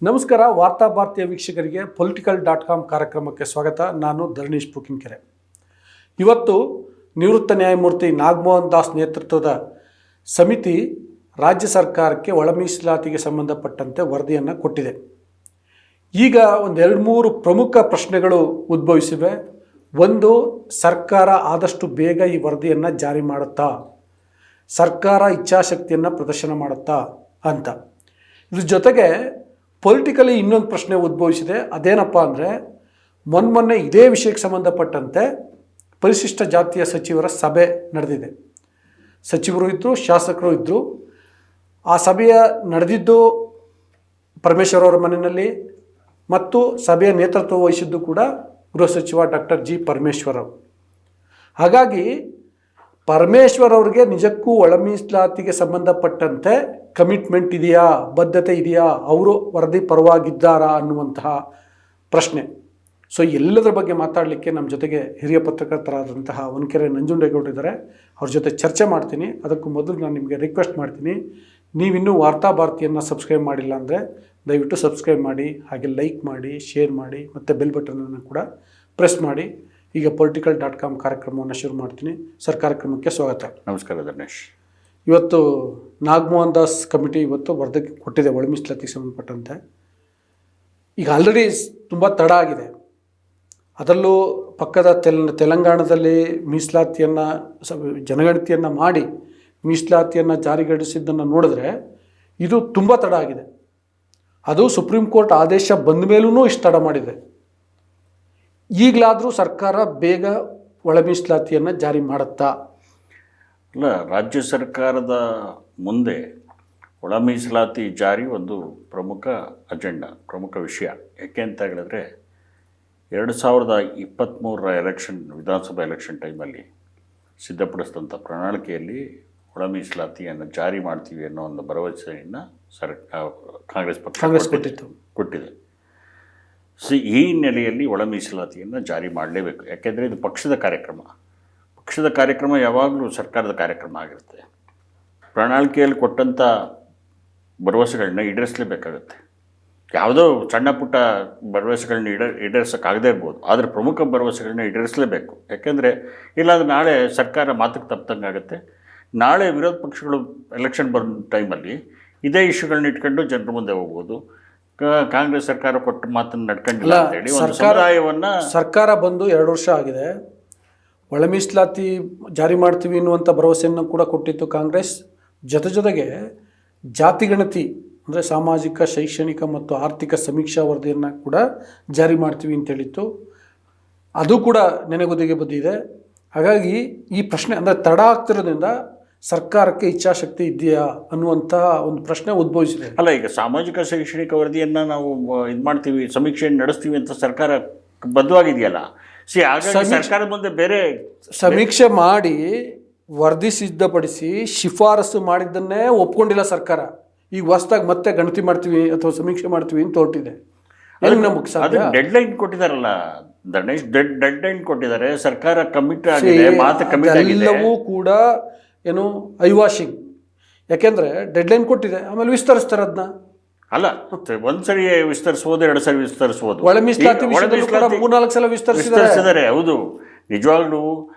ನಮಸ್ಕಾರ. ವಾರ್ತಾ ಭಾರತೀಯ ವೀಕ್ಷಕರಿಗೆ political.com ಕಾರ್ಯಕ್ರಮಕ್ಕೆ ಸ್ವಾಗತ. ನಾನು ಧರಣೀಶ್ ಪುಕಿನ್ಕೆರೆ. ಇವತ್ತು ನಿವೃತ್ತ ನ್ಯಾಯಮೂರ್ತಿ ನಾಗಮೋಹನ್ ದಾಸ್ ನೇತೃತ್ವದ ಸಮಿತಿ ರಾಜ್ಯ ಸರ್ಕಾರಕ್ಕೆ ಒಳ ಮೀಸಲಾತಿಗೆ ಸಂಬಂಧಪಟ್ಟಂತೆ ವರದಿಯನ್ನು ಕೊಟ್ಟಿದೆ. ಈಗ ಒಂದೆರಡು ಮೂರು ಪ್ರಮುಖ ಪ್ರಶ್ನೆಗಳು ಉದ್ಭವಿಸಿವೆ. ಒಂದು, ಸರ್ಕಾರ ಆದಷ್ಟು ಬೇಗ ಈ ವರದಿಯನ್ನು ಜಾರಿ ಮಾಡುತ್ತಾ, ಸರ್ಕಾರ ಇಚ್ಛಾಶಕ್ತಿಯನ್ನು ಪ್ರದರ್ಶನ ಮಾಡುತ್ತಾ ಅಂತ. ಇದ್ರ ಜೊತೆಗೆ ಪೊಲಿಟಿಕಲಿ ಇನ್ನೊಂದು ಪ್ರಶ್ನೆ ಉದ್ಭವಿಸಿದೆ. ಅದೇನಪ್ಪ ಅಂದರೆ, ಮೊನ್ನೆ ಇದೇ ವಿಷಯಕ್ಕೆ ಸಂಬಂಧಪಟ್ಟಂತೆ ಪರಿಶಿಷ್ಟ ಜಾತಿಯ ಸಚಿವರ ಸಭೆ ನಡೆದಿದೆ. ಸಚಿವರು ಇದ್ದರು, ಶಾಸಕರು ಇದ್ದರು. ಆ ಸಭೆಯ ನಡೆದಿದ್ದು ಪರಮೇಶ್ವರ್ ಅವರ ಮನೆಯಲ್ಲಿ ಮತ್ತು ಸಭೆಯ ನೇತೃತ್ವ ವಹಿಸಿದ್ದು ಕೂಡ ಗೃಹ ಸಚಿವ ಡಾಕ್ಟರ್ ಜಿ ಪರಮೇಶ್ವರ್ ಅವರು. ಹಾಗಾಗಿ ಪರಮೇಶ್ವರ್ ಅವರಿಗೆ ನಿಜಕ್ಕೂ ಒಳ ಮೀಸಲಾತಿಗೆ ಸಂಬಂಧಪಟ್ಟಂತೆ ಕಮಿಟ್ಮೆಂಟ್ ಇದೆಯಾ, ಬದ್ಧತೆ ಇದೆಯಾ, ಅವರು ವರದಿ ಪರವಾಗಿದ್ದಾರಾ ಅನ್ನುವಂತಹ ಪ್ರಶ್ನೆ. ಸೊ ಎಲ್ಲದರ ಬಗ್ಗೆ ಮಾತಾಡಲಿಕ್ಕೆ ನಮ್ಮ ಜೊತೆಗೆ ಹಿರಿಯ ಪತ್ರಕರ್ತರಾದಂತಹ ವನಕೆರೆ ನಂಜುಂಡೇಗೌಡರು ಇದ್ದಾರೆ. ಅವ್ರ ಜೊತೆ ಚರ್ಚೆ ಮಾಡ್ತೀನಿ. ಅದಕ್ಕೂ ಮೊದಲು ನಾನು ನಿಮಗೆ ರಿಕ್ವೆಸ್ಟ್ ಮಾಡ್ತೀನಿ, ನೀವಿನ್ನೂ ವಾರ್ತಾ ಭಾರತಿಯನ್ನು ಸಬ್ಸ್ಕ್ರೈಬ್ ಮಾಡಿಲ್ಲ ಅಂದರೆ ದಯವಿಟ್ಟು ಸಬ್ಸ್ಕ್ರೈಬ್ ಮಾಡಿ, ಹಾಗೆ ಲೈಕ್ ಮಾಡಿ, ಶೇರ್ ಮಾಡಿ ಮತ್ತು ಬೆಲ್ ಬಟನನ್ನು ಕೂಡ ಪ್ರೆಸ್ ಮಾಡಿ. ಈಗ political.com ಕಾರ್ಯಕ್ರಮವನ್ನು ಶುರು ಮಾಡ್ತೀನಿ. ಸರ್, ಕಾರ್ಯಕ್ರಮಕ್ಕೆ ಸ್ವಾಗತ. ನಮಸ್ಕಾರ ಧರ್ಮೇಶ್. ಇವತ್ತು ನಾಗಮೋಹನ್ ದಾಸ್ ಕಮಿಟಿ ಇವತ್ತು ವರದಿ ಕೊಟ್ಟಿದೆ ಒಳ ಮೀಸಲಾತಿಗೆ ಸಂಬಂಧಪಟ್ಟಂತೆ. ಈಗ ಆಲ್ರೆಡಿ ತುಂಬ ತಡ ಆಗಿದೆ. ಅದರಲ್ಲೂ ಪಕ್ಕದ ತೆಲಂಗಾಣದಲ್ಲಿ ಮೀಸಲಾತಿಯನ್ನು ಜನಗಣತಿಯನ್ನು ಮಾಡಿ ಮೀಸಲಾತಿಯನ್ನು ಜಾರಿಗೊಳಿಸಿದ್ದನ್ನು ನೋಡಿದ್ರೆ ಇದು ತುಂಬ ತಡ ಆಗಿದೆ. ಅದು ಸುಪ್ರೀಂ ಕೋರ್ಟ್ ಆದೇಶ ಬಂದ ಮೇಲೂ ಇಷ್ಟು ತಡ ಮಾಡಿದೆ. ಈಗಲಾದರೂ ಸರ್ಕಾರ ಬೇಗ ಒಳ ಮೀಸಲಾತಿಯನ್ನು ಜಾರಿ ಮಾಡುತ್ತಾ? ಅಲ್ಲ, ರಾಜ್ಯ ಸರ್ಕಾರದ ಮುಂದೆ ಒಳ ಮೀಸಲಾತಿ ಜಾರಿ ಒಂದು ಪ್ರಮುಖ ಅಜೆಂಡಾ, ಪ್ರಮುಖ ವಿಷಯ. ಯಾಕೆ ಅಂತ ಹೇಳಿದ್ರೆ 2023 ಎಲೆಕ್ಷನ್, ವಿಧಾನಸಭಾ ಎಲೆಕ್ಷನ್ ಟೈಮಲ್ಲಿ ಸಿದ್ಧಪಡಿಸಿದಂಥ ಪ್ರಣಾಳಿಕೆಯಲ್ಲಿ ಒಳ ಮೀಸಲಾತಿಯನ್ನು ಜಾರಿ ಮಾಡ್ತೀವಿ ಅನ್ನೋ ಒಂದು ಭರವಸೆಯನ್ನು ಕಾಂಗ್ರೆಸ್ ಪಕ್ಷ ಕೊಟ್ಟಿದೆ. ಈ ಹಿನ್ನೆಲೆಯಲ್ಲಿ ಒಳ ಮೀಸಲಾತಿಯನ್ನು ಜಾರಿ ಮಾಡಲೇಬೇಕು. ಯಾಕೆಂದರೆ ಇದು ಪಕ್ಷದ ಕಾರ್ಯಕ್ರಮ ಯಾವಾಗಲೂ ಸರ್ಕಾರದ ಕಾರ್ಯಕ್ರಮ ಆಗಿರುತ್ತೆ. ಪ್ರಣಾಳಿಕೆಯಲ್ಲಿ ಕೊಟ್ಟಂಥ ಭರವಸೆಗಳನ್ನ ಈಡೇರಿಸಲೇಬೇಕಾಗುತ್ತೆ. ಯಾವುದೋ ಸಣ್ಣ ಪುಟ್ಟ ಭರವಸೆಗಳನ್ನ ಈಡೇರಿಸೋಕ್ಕಾಗದೇ ಇರ್ಬೋದು, ಆದರೆ ಪ್ರಮುಖ ಭರವಸೆಗಳನ್ನ ಈಡೇರಿಸಲೇಬೇಕು. ಯಾಕೆಂದರೆ ಇಲ್ಲಾಂದ್ರೆ ನಾಳೆ ಸರ್ಕಾರ ಮಾತಿಗೆ ತಪ್ಪದಂಗಾಗುತ್ತೆ. ನಾಳೆ ವಿರೋಧ ಪಕ್ಷಗಳು ಎಲೆಕ್ಷನ್ ಬಂದ ಟೈಮಲ್ಲಿ ಇದೇ ಇಶ್ಯೂಗಳನ್ನ ಇಟ್ಕೊಂಡು ಜನರ ಮುಂದೆ ಹೋಗ್ಬೋದು. ಕಾಂಗ್ರೆಸ್ ಸರ್ಕಾರ ಕೊಟ್ಟ ಮಾತನ್ನು ನಡ್ಕೊಂಡಿಲ್ಲ ಅಂತೇಳಿ ಒಂದು ಸಮುದಾಯವನ್ನು, ಸರ್ಕಾರ ಬಂದು 2 ವರ್ಷ ಆಗಿದೆ. ಒಳ ಮೀಸಲಾತಿ ಜಾರಿ ಮಾಡ್ತೀವಿ ಅನ್ನುವಂಥ ಭರವಸೆಯನ್ನು ಕೂಡ ಕೊಟ್ಟಿತ್ತು ಕಾಂಗ್ರೆಸ್. ಜೊತೆಗೆ ಜಾತಿಗಣತಿ ಅಂದರೆ ಸಾಮಾಜಿಕ, ಶೈಕ್ಷಣಿಕ ಮತ್ತು ಆರ್ಥಿಕ ಸಮೀಕ್ಷಾ ವರದಿಯನ್ನು ಕೂಡ ಜಾರಿ ಮಾಡ್ತೀವಿ ಅಂತೇಳಿತ್ತು. ಅದು ಕೂಡ ನೆನೆಗುದಿಗೆ ಬಂದಿದೆ. ಹಾಗಾಗಿ ಈ ಪ್ರಶ್ನೆ ಅಂದರೆ ತಡ ಆಗ್ತಿರೋದ್ರಿಂದ ಸರ್ಕಾರಕ್ಕೆ ಇಚ್ಛಾಶಕ್ತಿ ಇದೆಯಾ ಅನ್ನುವಂಥ ಒಂದು ಪ್ರಶ್ನೆ ಉದ್ಭವಿಸಿದೆ. ಅಲ್ಲ, ಈಗ ಸಾಮಾಜಿಕ ಶೈಕ್ಷಣಿಕ ವರದಿಯನ್ನು ನಾವು ಇದು ಮಾಡ್ತೀವಿ, ಸಮೀಕ್ಷೆಯನ್ನು ನಡೆಸ್ತೀವಿ ಅಂತ ಸರ್ಕಾರ ಬದ್ಧವಾಗಿದೆಯಲ್ಲ. ಹಾಗಾಗಿ ಸರ್ಕಾರದ ಮುಂದೆ ಬೇರೆ ಸಮೀಕ್ಷೆ ಮಾಡಿ ವರದಿ ಸಿದ್ಧಪಡಿಸಿ ಶಿಫಾರಸು ಮಾಡಿದ್ದನ್ನೇ ಒಪ್ಕೊಂಡಿಲ್ಲ ಸರ್ಕಾರ. ಈಗ ಹೊಸದಾಗಿ ಮತ್ತೆ ಗಣತಿ ಮಾಡ್ತೀವಿ ಅಥವಾ ಸಮೀಕ್ಷೆ ಮಾಡ್ತೀವಿ ಅಂತ ಹೊರಟಿದೆ. ಡೆಡ್ಲೈನ್ ಕೊಟ್ಟಿದ್ದಾರಲ್ಲ ಧರ್ಮೇಶ್, ಡೆಡ್ಲೈನ್ ಕೊಟ್ಟಿದ್ದಾರೆ. ಸರ್ಕಾರ ಕಮಿಟ್ ಆಗಿದೆ, ಮಾತು ಕಮಿಟ್ ಆಗಿದೆ. ಎಲ್ಲವೂ ಕೂಡ ಏನು ಐವಾಷಿಂಗ್. ಯಾಕೆಂದರೆ ಡೆಡ್ಲೈನ್ ಕೊಟ್ಟಿದೆ, ಆಮೇಲೆ ವಿಸ್ತರಿಸ್ತಾರೆ ಅದನ್ನ. ಅಲ್ಲ, ಒಂದ್ಸರಿ ವಿಸ್ತರಿಸ್ಬೋದು, 2 ಸರಿ ವಿಸ್ತರಿಸ್ಬೋದು. ಒಳ ಮೀಸಲಾತಿ 3-4 ಸಲ ವಿಸ್ತರಿಸಿದ್ದಾರೆ. ಹೌದು, ನಿಜವಾಗ್ಲೂ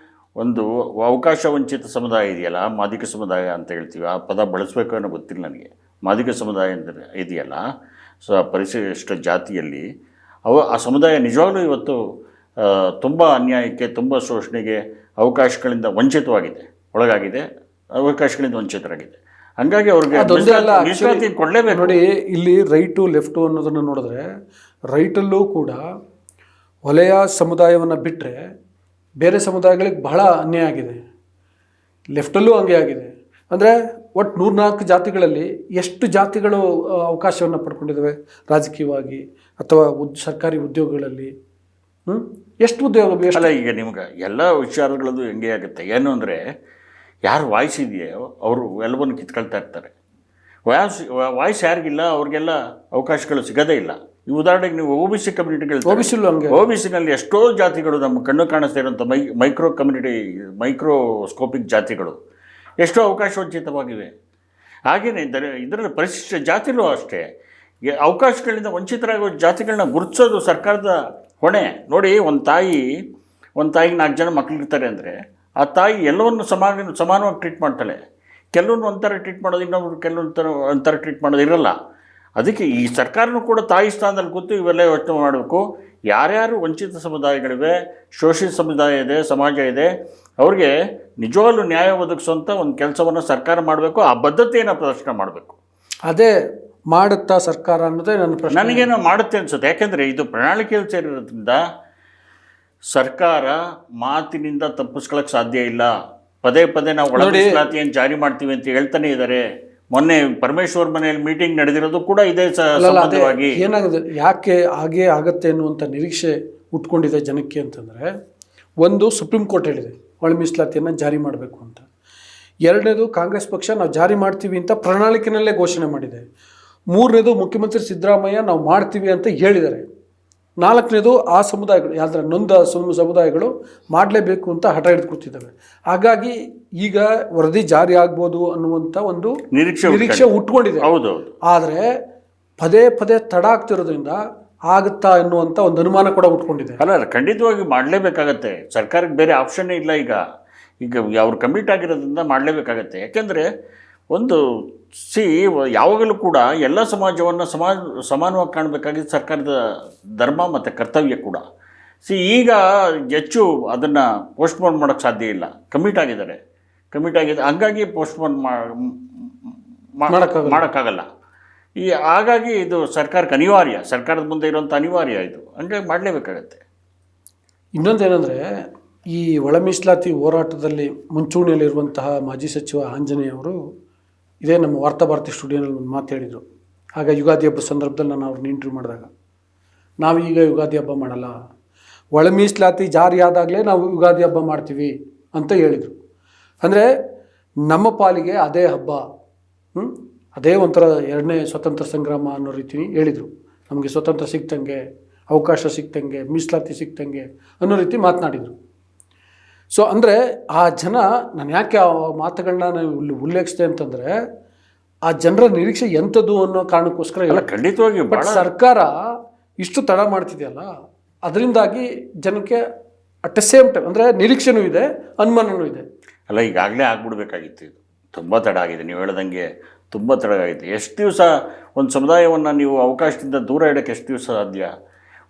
ಒಂದು ಅವಕಾಶ ವಂಚಿತ ಸಮುದಾಯ ಇದೆಯಲ್ಲ, ಮಾದಿಗ ಸಮುದಾಯ ಅಂತ ಹೇಳ್ತೀವಿ, ಆ ಪದ ಬಳಸಬೇಕು ಅನ್ನೋ ಗೊತ್ತಿಲ್ಲ ನನಗೆ. ಮಾದಿಗ ಸಮುದಾಯ ಅಂದರೆ ಇದೆಯಲ್ಲ, ಪರಿಶಿಷ್ಟ ಜಾತಿಯಲ್ಲಿ ಆ ಸಮುದಾಯ ನಿಜವಾಗ್ಲೂ ಇವತ್ತು ತುಂಬ ಅನ್ಯಾಯಕ್ಕೆ, ತುಂಬ ಶೋಷಣೆಗೆ ಅವಕಾಶಗಳಿಂದ ಒಳಗಾಗಿದೆ, ಅವಕಾಶಗಳಿಂದ ವಂಚಿತರಾಗಿದೆ. ಹಂಗಾಗಿ ಅವ್ರಿಗೆ ಕೊಡಲೇಬೇಕು. ನೋಡಿ, ಇಲ್ಲಿ ರೈಟು ಲೆಫ್ಟು ಅನ್ನೋದನ್ನು ನೋಡಿದ್ರೆ, ರೈಟಲ್ಲೂ ಕೂಡ ವಲಯ ಸಮುದಾಯವನ್ನು ಬಿಟ್ಟರೆ ಬೇರೆ ಸಮುದಾಯಗಳಿಗೆ ಬಹಳ ಅನ್ಯಾಯ ಆಗಿದೆ. ಲೆಫ್ಟಲ್ಲೂ ಹಂಗೆ ಆಗಿದೆ. ಅಂದರೆ ಒಟ್ಟು 104 ಜಾತಿಗಳಲ್ಲಿ ಎಷ್ಟು ಜಾತಿಗಳು ಅವಕಾಶವನ್ನು ಪಡ್ಕೊಂಡಿದ್ದಾವೆ ರಾಜಕೀಯವಾಗಿ ಅಥವಾ ಸರ್ಕಾರಿ ಉದ್ಯೋಗಗಳಲ್ಲಿ? ಎಷ್ಟು ಉದ್ಯೋಗ? ಅಲ್ಲ, ಈಗ ನಿಮ್ಗೆ ಎಲ್ಲ ವಿಚಾರಗಳದ್ದು ಹೆಂಗೆ ಆಗುತ್ತೆ ಏನು ಅಂದರೆ, ಯಾರು ವಾಯ್ಸ್ ಇದೆಯೋ ಅವರು ಎಲ್ಲವನ್ನು ಕಿತ್ಕೊಳ್ತಾ ಇರ್ತಾರೆ. ವಾಯ್ಸ್ ಯಾರಿಗಿಲ್ಲ ಅವ್ರಿಗೆಲ್ಲ ಅವಕಾಶಗಳು ಸಿಗೋದೇ ಇಲ್ಲ. ಈ ಉದಾಹರಣೆಗೆ ನೀವು OBC ಕಮ್ಯುನಿಟಿಗಳು, OBCನಲ್ಲಿ ಎಷ್ಟೋ ಜಾತಿಗಳು ನಮ್ಮ ಕಣ್ಣು ಕಾಣಿಸ್ತಾ ಇರೋಂಥ ಮೈಕ್ರೋಸ್ಕೋಪಿಕ್ ಜಾತಿಗಳು ಎಷ್ಟೋ ಅವಕಾಶ ವಂಚಿತವಾಗಿವೆ. ಹಾಗೆಯೇ ಇದರಲ್ಲಿ ಪರಿಶಿಷ್ಟ ಜಾತಿಲೂ ಅಷ್ಟೇ ಅವಕಾಶಗಳಿಂದ ವಂಚಿತರಾಗುವ ಜಾತಿಗಳನ್ನ ಗುರುತಿಸೋದು ಸರ್ಕಾರದ ಹೊಣೆ. ನೋಡಿ, ಒಂದು ತಾಯಿಗೆ 4 ಜನ ಮಕ್ಕಳಿರ್ತಾರೆ ಅಂದರೆ ಆ ತಾಯಿ ಎಲ್ಲವನ್ನು ಸಮಾನವಾಗಿ ಟ್ರೀಟ್ ಮಾಡ್ತಾಳೆ. ಕೆಲವೊಂದು ಒಂಥರ ಟ್ರೀಟ್ ಮಾಡೋದು, ಇನ್ನೊಬ್ರು ಒಂಥರ ಟ್ರೀಟ್ ಮಾಡೋದು ಇರಲ್ಲ. ಅದಕ್ಕೆ ಈ ಸರ್ಕಾರನೂ ಕೂಡ ತಾಯಿ ಸ್ಥಾನದಲ್ಲಿ ಕೂತು ಇವೆಲ್ಲ ಯೋಚನೆ ಮಾಡಬೇಕು. ಯಾರ್ಯಾರು ವಂಚಿತ ಸಮುದಾಯಗಳಿವೆ, ಶೋಷಿತ ಸಮುದಾಯ ಇದೆ, ಸಮಾಜ ಇದೆ, ಅವ್ರಿಗೆ ನಿಜವಾಗ್ಲೂ ನ್ಯಾಯ ಒದಗಿಸುವಂಥ ಒಂದು ಕೆಲಸವನ್ನು ಸರ್ಕಾರ ಮಾಡಬೇಕು. ಆ ಬದ್ಧತೆಯನ್ನು ಪ್ರದರ್ಶನ ಮಾಡಬೇಕು. ಅದೇ ಮಾಡುತ್ತಾ ಸರ್ಕಾರ ಅನ್ನೋದೇ ನನ್ನ ಪ್ರಶ್ನೆ. ನನಗೇನೋ ಮಾಡುತ್ತೆ ಅನಿಸುತ್ತೆ. ಯಾಕೆಂದರೆ ಇದು ಪ್ರಣಾಳಿಕೆಯಲ್ಲಿ ಸೇರಿರೋದ್ರಿಂದ ಸರ್ಕಾರ ಮಾತಿನಿಂದ ತಪ್ಪಿಸ್ಕೊಳ್ಳೋಕೆ ಸಾಧ್ಯ ಇಲ್ಲ. ಪದೇ ನಾವು ಒಳ ಮೀಸಲಾತಿಯನ್ನು ಜಾರಿ ಮಾಡ್ತೀವಿ ಅಂತ ಹೇಳ್ತಾನೆ ಇದ್ದಾರೆ. ಮೊನ್ನೆ ಪರಮೇಶ್ವರ್ ಮನೆಯಲ್ಲಿ ಮೀಟಿಂಗ್ ನಡೆದಿರೋದು ಕೂಡ ಇದೇ ಸಂಬಂಧವಾಗಿ. ಏನಾಗಿದೆ, ಯಾಕೆ ಹಾಗೇ ಆಗತ್ತೆ ಅನ್ನುವಂಥ ನಿರೀಕ್ಷೆ ಉಟ್ಕೊಂಡಿದೆ ಜನಕ್ಕೆ ಅಂತಂದರೆ, ಒಂದು ಸುಪ್ರೀಂ ಕೋರ್ಟ್ ಹೇಳಿದೆ ಒಳ ಮೀಸಲಾತಿಯನ್ನು ಜಾರಿ ಮಾಡಬೇಕು ಅಂತ. ಎರಡನೇದು ಕಾಂಗ್ರೆಸ್ ಪಕ್ಷ ನಾವು ಜಾರಿ ಮಾಡ್ತೀವಿ ಅಂತ ಪ್ರಣಾಳಿಕೆಯಲ್ಲೇ ಘೋಷಣೆ ಮಾಡಿದೆ. ಮೂರನೇದು ಮುಖ್ಯಮಂತ್ರಿ ಸಿದ್ದರಾಮಯ್ಯ ನಾವು ಮಾಡ್ತೀವಿ ಅಂತ ಹೇಳಿದ್ದಾರೆ. ನಾಲ್ಕನೇದು ಆ ಸಮುದಾಯಗಳು, ಯಾವ್ದಾರ ನೊಂದ ಸಮುದಾಯಗಳು ಮಾಡಲೇಬೇಕು ಅಂತ ಹಠ ಹಿಡಿದು ಕೂತಿದ್ದಾವೆ. ಹಾಗಾಗಿ ಈಗ ವರದಿ ಜಾರಿ ಆಗ್ಬೋದು ಅನ್ನುವಂಥ ಒಂದು ನಿರೀಕ್ಷೆ ಉಟ್ಕೊಂಡಿದೆ. ಆದರೆ ಪದೇ ತಡ ಆಗ್ತಿರೋದ್ರಿಂದ ಆಗುತ್ತಾ ಎನ್ನುವಂಥ ಒಂದು ಅನುಮಾನ ಕೂಡ ಉಟ್ಕೊಂಡಿದೆ. ಅಲ್ಲ, ಖಂಡಿತವಾಗಿ ಮಾಡಲೇಬೇಕಾಗತ್ತೆ. ಸರ್ಕಾರಕ್ಕೆ ಬೇರೆ ಆಪ್ಷನ್ನೇ ಇಲ್ಲ. ಈಗ ಅವ್ರು ಕಮಿಟ್ ಆಗಿರೋದ್ರಿಂದ ಮಾಡಲೇಬೇಕಾಗತ್ತೆ. ಯಾಕೆಂದರೆ ಒಂದು ಯಾವಾಗಲೂ ಕೂಡ ಎಲ್ಲ ಸಮಾಜವನ್ನು ಸಮಾನವಾಗಿ ಕಾಣಬೇಕಾಗಿದ್ದು ಸರ್ಕಾರದ ಧರ್ಮ ಮತ್ತು ಕರ್ತವ್ಯ ಕೂಡ. ಈಗ ಹೆಚ್ಚು ಅದನ್ನು ಪೋಸ್ಟ್ಪೋನ್ ಮಾಡೋಕ್ಕೆ ಸಾಧ್ಯ ಇಲ್ಲ. ಕಮಿಟ್ ಆಗಿದೆ, ಹಂಗಾಗಿ ಪೋಸ್ಟ್ಪೋನ್ ಮಾಡೋಕ್ಕಾಗಲ್ಲ. ಹಾಗಾಗಿ ಇದು ಸರ್ಕಾರಕ್ಕೆ ಅನಿವಾರ್ಯ, ಸರ್ಕಾರದ ಮುಂದೆ ಇರುವಂಥ ಅನಿವಾರ್ಯ ಇದು. ಹಂಗಾಗಿ ಮಾಡಲೇಬೇಕಾಗತ್ತೆ. ಇನ್ನೊಂದೇನೆಂದರೆ, ಈ ಒಳ ಮೀಸಲಾತಿ ಹೋರಾಟದಲ್ಲಿ ಮುಂಚೂಣಿಯಲ್ಲಿರುವಂತಹ ಮಾಜಿ ಸಚಿವ ಆಂಜನೇಯ ಅವರು ಇದೇ ನಮ್ಮ ವಾರ್ತಾಭಾರತಿ ಸ್ಟುಡಿಯೋನಲ್ಲಿ ಒಂದು ಮಾತು ಹೇಳಿದರು. ಆಗ ಯುಗಾದಿ ಹಬ್ಬದ ಸಂದರ್ಭದಲ್ಲಿ ನಾನು ಅವ್ರನ್ನ ಇಂಟರ್ವ್ಯೂ ಮಾಡಿದಾಗ, ನಾವೀಗ ಯುಗಾದಿ ಹಬ್ಬ ಮಾಡಲ್ಲ, ಒಳ ಮೀಸಲಾತಿ ಜಾರಿ ಆದಾಗಲೇ ನಾವು ಯುಗಾದಿ ಹಬ್ಬ ಮಾಡ್ತೀವಿ ಅಂತ ಹೇಳಿದರು. ಅಂದರೆ ನಮ್ಮ ಪಾಲಿಗೆ ಅದೇ ಹಬ್ಬ, ಅದೇ ಒಂಥರ ಎರಡನೇ ಸ್ವತಂತ್ರ ಸಂಗ್ರಾಮ ಅನ್ನೋ ರೀತಿ ಹೇಳಿದರು. ನಮಗೆ ಸ್ವತಂತ್ರ ಸಿಕ್ತಂಗೆ, ಅವಕಾಶ ಸಿಕ್ತಂಗೆ, ಮೀಸಲಾತಿ ಸಿಕ್ತಂಗೆ ಅನ್ನೋ ರೀತಿ ಮಾತನಾಡಿದರು. ಸೊ ಅಂದರೆ ಆ ಜನ, ನಾನು ಯಾಕೆ ಆ ಮಾತುಗಳನ್ನ ನಾನು ಉಲ್ಲೇಖಿಸಿದೆ ಅಂತಂದರೆ, ಆ ಜನರ ನಿರೀಕ್ಷೆ ಎಂಥದ್ದು ಅನ್ನೋ ಕಾರಣಕ್ಕೋಸ್ಕರ ಎಲ್ಲ ಖಂಡಿತವಾಗಿ. ಬಟ್ ಸರ್ಕಾರ ಇಷ್ಟು ತಡ ಮಾಡ್ತಿದೆಯಲ್ಲ, ಅದರಿಂದಾಗಿ ಜನಕ್ಕೆ ಅಟ್ ದ ಸೇಮ್ ಟೈಮ್ ಅಂದರೆ ನಿರೀಕ್ಷೆನೂ ಇದೆ, ಅನುಮಾನವೂ ಇದೆ. ಅಲ್ಲ, ಈಗಾಗಲೇ ಆಗ್ಬಿಡ್ಬೇಕಾಗಿತ್ತು. ಇದು ತುಂಬ ತಡ ಆಗಿದೆ. ನೀವು ಹೇಳ್ದಂಗೆ ತುಂಬ ತಡ ಆಗಿದೆ. ಎಷ್ಟು ದಿವಸ ಒಂದು ಸಮುದಾಯವನ್ನು ನೀವು ಅವಕಾಶದಿಂದ ದೂರ ಇಡೋಕ್ಕೆ ಎಷ್ಟು ದಿವಸ ಸಾಧ್ಯ?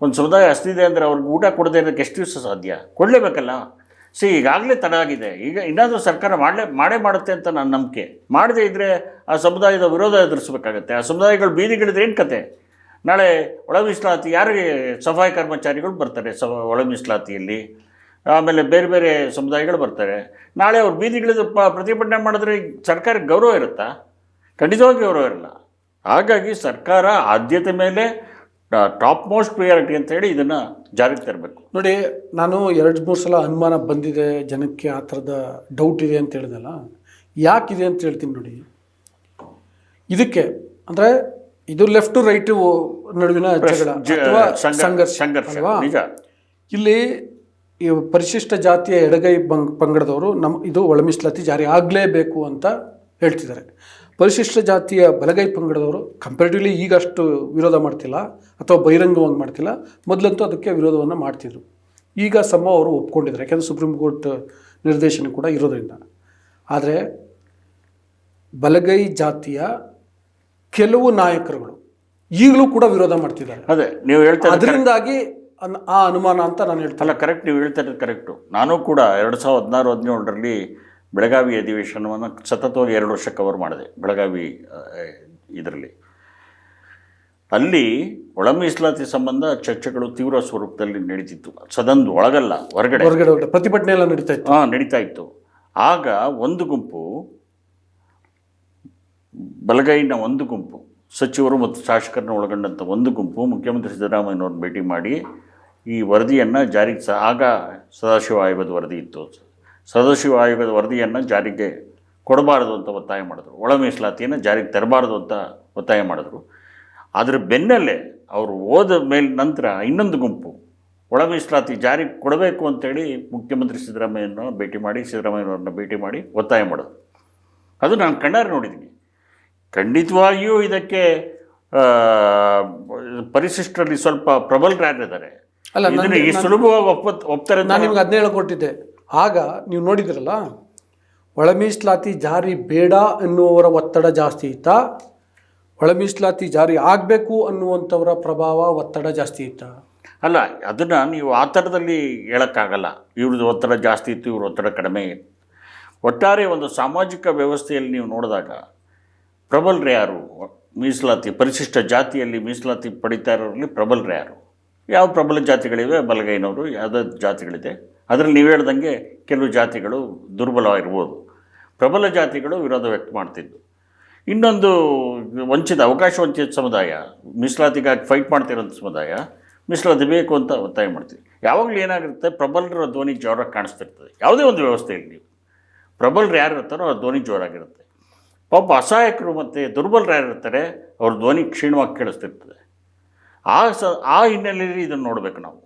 ಒಂದು ಸಮುದಾಯ ಹಸ್ತಿದೆ ಅಂದರೆ ಅವ್ರಿಗೆ ಊಟ ಕೊಡದೇ ಇರೋಕ್ಕೆ ಎಷ್ಟು ದಿವಸ ಸಾಧ್ಯ? ಕೊಡಲೇಬೇಕಲ್ಲ. ಈಗಾಗಲೇ ತಡ ಆಗಿದೆ. ಈಗ ಇನ್ನಾದರೂ ಸರ್ಕಾರ ಮಾಡೇ ಮಾಡುತ್ತೆ ಅಂತ ನನ್ನ ನಂಬಿಕೆ. ಮಾಡದೇ ಇದ್ದರೆ ಆ ಸಮುದಾಯದ ವಿರೋಧ ಎದುರಿಸಬೇಕಾಗತ್ತೆ. ಆ ಸಮುದಾಯಗಳು ಬೀದಿಗಿಳಿದ್ರೆ ಏನು ಕತೆ? ನಾಳೆ ಒಳ ಮೀಸಲಾತಿ ಯಾರಿಗೆ ಸಫಾಯಿ ಕರ್ಮಚಾರಿಗಳು ಬರ್ತಾರೆ ಒಳ ಮೀಸಲಾತಿಯಲ್ಲಿ, ಆಮೇಲೆ ಬೇರೆ ಸಮುದಾಯಗಳು ಬರ್ತಾರೆ. ನಾಳೆ ಅವ್ರು ಬೀದಿಗಿಳಿದು ಪ್ರತಿಭಟನೆ ಮಾಡಿದ್ರೆ ಸರ್ಕಾರಕ್ಕೆ ಗೌರವ ಇರುತ್ತಾ? ಖಂಡಿತವಾಗಿ ಗೌರವ ಇರಲ್ಲ. ಹಾಗಾಗಿ ಸರ್ಕಾರ ಆದ್ಯತೆ ಮೇಲೆ ಟಾಪ್ ಮೋಸ್ಟ್ ಪ್ರಿಯಾರಿಟಿ ಅಂತ ಹೇಳಿ ಇದನ್ನು ಜಾರಿಗೆ ತರಬೇಕು. ನೋಡಿ, ನಾನು 2-3 ಸಲ ಅನುಮಾನ ಬಂದಿದೆ ಜನಕ್ಕೆ, ಆ ಥರದ ಡೌಟ್ ಇದೆ ಅಂತ ಹೇಳಿದಲ್ಲ. ಯಾಕಿದೆ ಅಂತ ಹೇಳ್ತೀನಿ ನೋಡಿ. ಇದಕ್ಕೆ ಅಂದರೆ ಇದು ಲೆಫ್ಟ್ ಟು ರೈಟ್ ನಡುವಿನ ಜಗಳ ಅಥವಾ ಸಂಘರ್ಷ ಅಲ್ವಾ? ಇಲ್ಲಿ ಈ ಪರಿಶಿಷ್ಟ ಜಾತಿಯ ಎಡಗೈ ಪಂಗಡದವರು ಇದು ಒಳ ಮೀಸಲಾತಿ ಜಾರಿ ಆಗಲೇಬೇಕು ಅಂತ ಹೇಳ್ತಿದ್ದಾರೆ. ಪರಿಶಿಷ್ಟ ಜಾತಿಯ ಬಲಗೈ ಪಂಗಡದವರು ಕಂಪೇರಿಟಿವ್ಲಿ ಈಗ ಅಷ್ಟು ವಿರೋಧ ಮಾಡ್ತಿಲ್ಲ ಅಥವಾ ಬಹಿರಂಗವಾಗಿ ಮಾಡ್ತಿಲ್ಲ. ಮೊದಲಂತೂ ಅದಕ್ಕೆ ವಿರೋಧವನ್ನು ಮಾಡ್ತಿದ್ರು. ಈಗ ಅವರು ಒಪ್ಕೊಂಡಿದ್ದಾರೆ, ಯಾಕೆಂದರೆ ಸುಪ್ರೀಂ ಕೋರ್ಟ್ ನಿರ್ದೇಶನ ಕೂಡ ಇರೋದ್ರಿಂದ. ಆದರೆ ಬಲಗೈ ಜಾತಿಯ ಕೆಲವು ನಾಯಕರುಗಳು ಈಗಲೂ ಕೂಡ ವಿರೋಧ ಮಾಡ್ತಿದ್ದಾರೆ. ಅದೇ ನೀವು ಹೇಳ್ತಾ, ಅದರಿಂದಾಗಿ ಆ ಅನುಮಾನ ಅಂತ ನಾನು ಹೇಳ್ತೀನಿ. ಅಲ್ಲ, ಕರೆಕ್ಟ್, ನೀವು ಹೇಳ್ತಾ ಇರೋದು ಕರೆಕ್ಟು. ನಾನು ಕೂಡ 2016-17ರಲ್ಲಿ ಬೆಳಗಾವಿ ಅಧಿವೇಶನವನ್ನು ಸತತವಾಗಿ 2 ವರ್ಷ ಕವರ್ ಮಾಡಿದೆ. ಬೆಳಗಾವಿ ಇದರಲ್ಲಿ ಅಲ್ಲಿ ಒಳ ಮೀಸಲಾತಿ ಸಂಬಂಧ ಚರ್ಚೆಗಳು ತೀವ್ರ ಸ್ವರೂಪದಲ್ಲಿ ನಡೀತಿತ್ತು. ಸದನದ ಒಳಗಲ್ಲ, ಹೊರಗಡೆ ಪ್ರತಿಭಟನೆ ಎಲ್ಲ ನಡೀತಾ ಇತ್ತು. ಆಗ ಒಂದು ಗುಂಪು, ಬಲಗೈನ ಒಂದು ಗುಂಪು, ಸಚಿವರು ಮತ್ತು ಶಾಸಕರನ್ನ ಒಳಗೊಂಡಂಥ ಒಂದು ಗುಂಪು ಮುಖ್ಯಮಂತ್ರಿ ಸಿದ್ದರಾಮಯ್ಯನವ್ರನ್ನ ಭೇಟಿ ಮಾಡಿ ಈ ವರದಿಯನ್ನು ಜಾರಿಗೆ ಆಗ ಸದಾಶಿವ ಆಯೋಗದ ವರದಿ ಇತ್ತು. ಸದಾಶಿವ ಆಯೋಗದ ವರದಿಯನ್ನು ಜಾರಿಗೆ ಕೊಡಬಾರದು ಅಂತ ಒತ್ತಾಯ ಮಾಡಿದ್ರು. ಒಳ ಮೀಸಲಾತಿಯನ್ನು ಜಾರಿಗೆ ತರಬಾರದು ಅಂತ ಒತ್ತಾಯ ಮಾಡಿದ್ರು. ಅದರ ಬೆನ್ನಲ್ಲೇ ಅವರು ಹೋದ ನಂತರ ಇನ್ನೊಂದು ಗುಂಪು ಒಳ ಮೀಸಲಾತಿ ಜಾರಿಗೆ ಕೊಡಬೇಕು ಅಂತೇಳಿ ಮುಖ್ಯಮಂತ್ರಿ ಸಿದ್ದರಾಮಯ್ಯನವ್ರನ್ನ ಭೇಟಿ ಮಾಡಿ ಒತ್ತಾಯ ಮಾಡೋದು. ಅದು ನಾನು ಕಣ್ಣಾರೆ ನೋಡಿದ್ದೀನಿ. ಖಂಡಿತವಾಗಿಯೂ ಇದಕ್ಕೆ ಪರಿಶಿಷ್ಟರಲ್ಲಿ ಸ್ವಲ್ಪ ಪ್ರಬಲರು ಯಾರಿದ್ದಾರೆ ಅಲ್ಲ, ಇದನ್ನ ಈ ಸುಲಭವಾಗಿ ಒಪ್ತಾರೆ ಅಂತ ನಾನು ನಿಮ್ಗೆ ಅದನ್ನೇ ಹೇಳ್ಕೊಟ್ಟಿದ್ದೆ. ಆಗ ನೀವು ನೋಡಿದ್ರಲ್ಲ, ಒಳ ಮೀಸಲಾತಿ ಜಾರಿ ಬೇಡ ಅನ್ನುವವರ ಒತ್ತಡ ಜಾಸ್ತಿ ಇತ್ತಾ, ಒಳ ಮೀಸಲಾತಿ ಜಾರಿ ಆಗಬೇಕು ಅನ್ನುವಂಥವರ ಪ್ರಭಾವ ಒತ್ತಡ ಜಾಸ್ತಿ ಇತ್ತಾ? ಅಲ್ಲ, ಅದನ್ನು ನೀವು ಆ ಥರದಲ್ಲಿ ಹೇಳೋಕ್ಕಾಗಲ್ಲ. ಇವ್ರದ್ದು ಒತ್ತಡ ಜಾಸ್ತಿ ಇತ್ತು, ಇವ್ರ ಒತ್ತಡ ಕಡಿಮೆ ಇತ್ತು. ಒಟ್ಟಾರೆ ಒಂದು ಸಾಮಾಜಿಕ ವ್ಯವಸ್ಥೆಯಲ್ಲಿ ನೀವು ನೋಡಿದಾಗ ಪ್ರಬಲರು ಯಾರು? ಮೀಸಲಾತಿ ಪರಿಶಿಷ್ಟ ಜಾತಿಯಲ್ಲಿ ಮೀಸಲಾತಿ ಪಡಿತಾ ಇರೋರಲ್ಲಿ ಪ್ರಬಲರು ಯಾರು? ಯಾವ ಪ್ರಬಲ ಜಾತಿಗಳಿವೆ? ಬಲಗೈನವರು ಯಾವುದಾದ್ರು ಜಾತಿಗಳಿದೆ. ಅದರಲ್ಲಿ ನೀವು ಹೇಳ್ದಂಗೆ ಕೆಲವು ಜಾತಿಗಳು ದುರ್ಬಲವಾಗಿರ್ಬೋದು. ಪ್ರಬಲ ಜಾತಿಗಳು ವಿರೋಧ ವ್ಯಕ್ತ ಮಾಡ್ತಿದ್ದು. ಇನ್ನೊಂದು ಅವಕಾಶ ವಂಚಿತ ಸಮುದಾಯ, ಮೀಸಲಾತಿಗಾಗಿ ಫೈಟ್ ಮಾಡ್ತಿರೋಂಥ ಸಮುದಾಯ ಮೀಸಲಾತಿ ಬೇಕು ಅಂತ ಒತ್ತಾಯ ಮಾಡ್ತೀವಿ. ಯಾವಾಗಲೂ ಏನಾಗಿರುತ್ತೆ, ಪ್ರಬಲರ ಧ್ವನಿ ಜೋರಾಗಿ ಕಾಣಿಸ್ತಿರ್ತದೆ. ಯಾವುದೇ ಒಂದು ವ್ಯವಸ್ಥೆಯಲ್ಲಿ ನೀವು ಪ್ರಬಲರು ಯಾರು ಇರ್ತಾರೋ ಅವ್ರ ಧ್ವನಿ ಜೋರಾಗಿರುತ್ತೆ. ಪಾಪ ಅಸಹಾಯಕರು ಮತ್ತು ದುರ್ಬಲರು ಯಾರಿರ್ತಾರೆ ಅವ್ರ ಧ್ವನಿ ಕ್ಷೀಣವಾಗಿ ಕೇಳಿಸ್ತಿರ್ತದೆ. ಆ ಹಿನ್ನೆಲೆಯಲ್ಲಿ ಇದನ್ನು ನೋಡಬೇಕು ನಾವು.